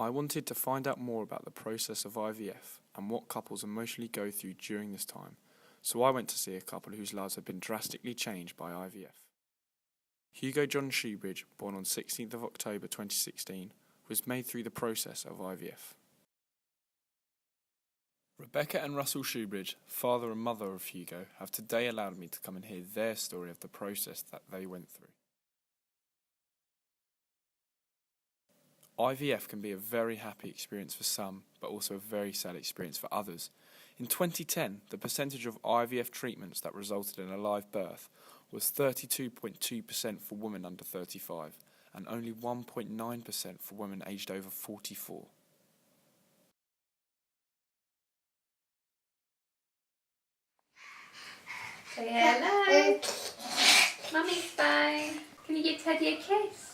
I wanted to find out more about the process of IVF and what couples emotionally go through during this time, so I went to see a couple whose lives had been drastically changed by IVF. Hugo John Shoebridge, born on 16th of October 2016, was made through the process of IVF. Rebecca and Russell Shoebridge, father and mother of Hugo, have today allowed me to come and hear their story of the process that they went through. IVF can be a very happy experience for some, but also a very sad experience for others. In 2010, the percentage of IVF treatments that resulted in a live birth was 32.2% for women under 35 and only 1.9% for women aged over 44. Say hello. Mummy's fine. Can you give Teddy a kiss?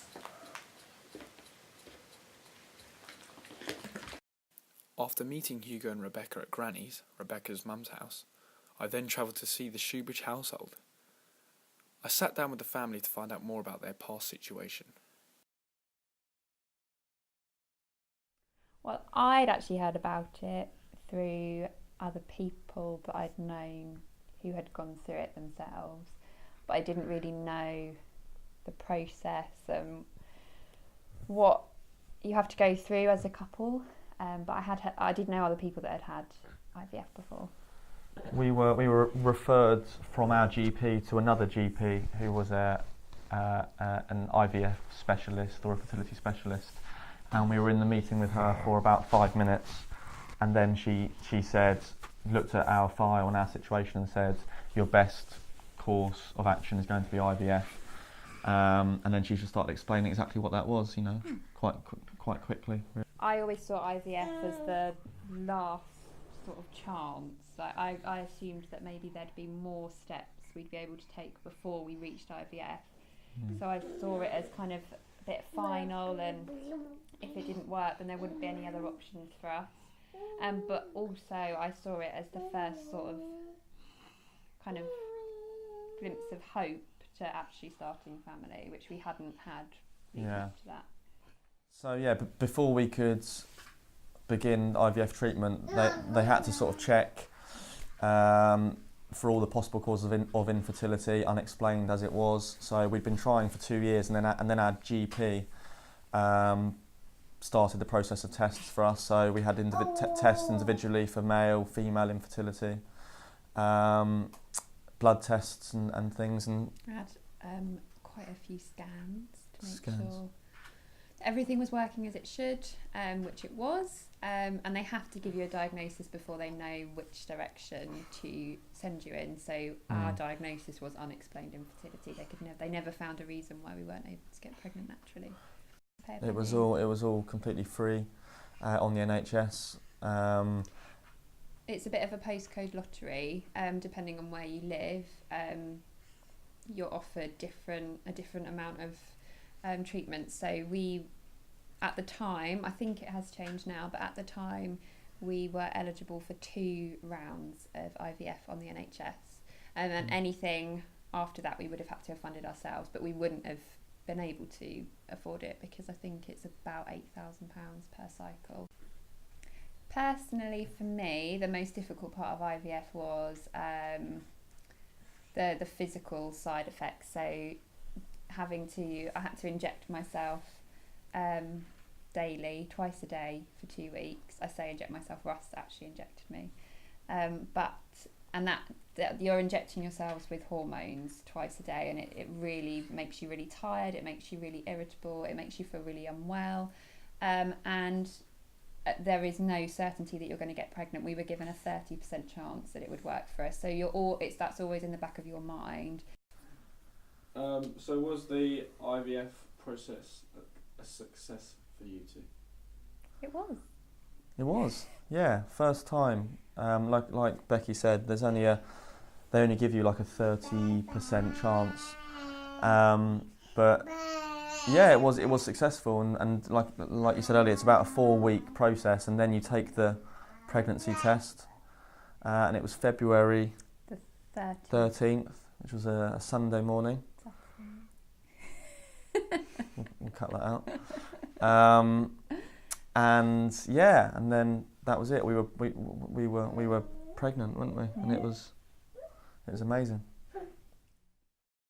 After meeting Hugo and Rebecca at Granny's, Rebecca's mum's house, I then travelled to see the Shoebridge household. I sat down with the family to find out more about their past situation. Well, I'd actually heard about it through other people that I'd known who had gone through it themselves, but I didn't really know the process and what you have to go through as a couple. But I did know other people that had IVF before. We were referred from our GP to another GP who was an IVF specialist or a fertility specialist, and we were in the meeting with her for about 5 minutes, and then she said, looked at our file and our situation and said, your best course of action is going to be IVF, and then she just started explaining exactly what that was, quite quickly. I always saw IVF as the last sort of chance. I assumed that maybe there'd be more steps we'd be able to take before we reached IVF. So I saw it as kind of a bit final, and if it didn't work then there wouldn't be any other options for us. But also I saw it as the first sort of kind of glimpse of hope to actually starting a family, which we hadn't had leading up to that. So before we could begin IVF treatment, they had to sort of check for all the possible causes of infertility, unexplained as it was. So we'd been trying for 2 years, and then our GP started the process of tests for us. So we had tests individually for male, female infertility, blood tests and things. And we had quite a few scans to make sure everything was working as it should, which it was, and they have to give you a diagnosis before they know which direction to send you in. So our diagnosis was unexplained infertility. They never found a reason why we weren't able to get pregnant naturally. It was all completely free on the NHS. It's a bit of a postcode lottery. Depending on where you live, you're offered a different amount of treatment. So at the time, I think it has changed now, but at the time we were eligible for 2 rounds of IVF on the NHS, and then anything after that we would have had to have funded ourselves, but we wouldn't have been able to afford it because I think it's about £8,000 per cycle. Personally, for me, the most difficult part of IVF was the physical side effects. So I had to inject myself daily, twice a day for 2 weeks. I say inject myself, Russ actually injected me. You're injecting yourselves with hormones twice a day, and it really makes you really tired, it makes you really irritable, it makes you feel really unwell, and there is no certainty that you're going to get pregnant. We were given a 30% chance that it would work for us, so that's always in the back of your mind. So was the IVF process a success for you two? It was. It was, yeah. First time. Like Becky said, they only give you like a 30% chance. But yeah, it was successful, and like you said earlier, it's about a 4-week process, and then you take the pregnancy test, and it was February the 13th, which was a Sunday morning. We'll cut that out. and then that was it. We were pregnant, weren't we? And it was amazing.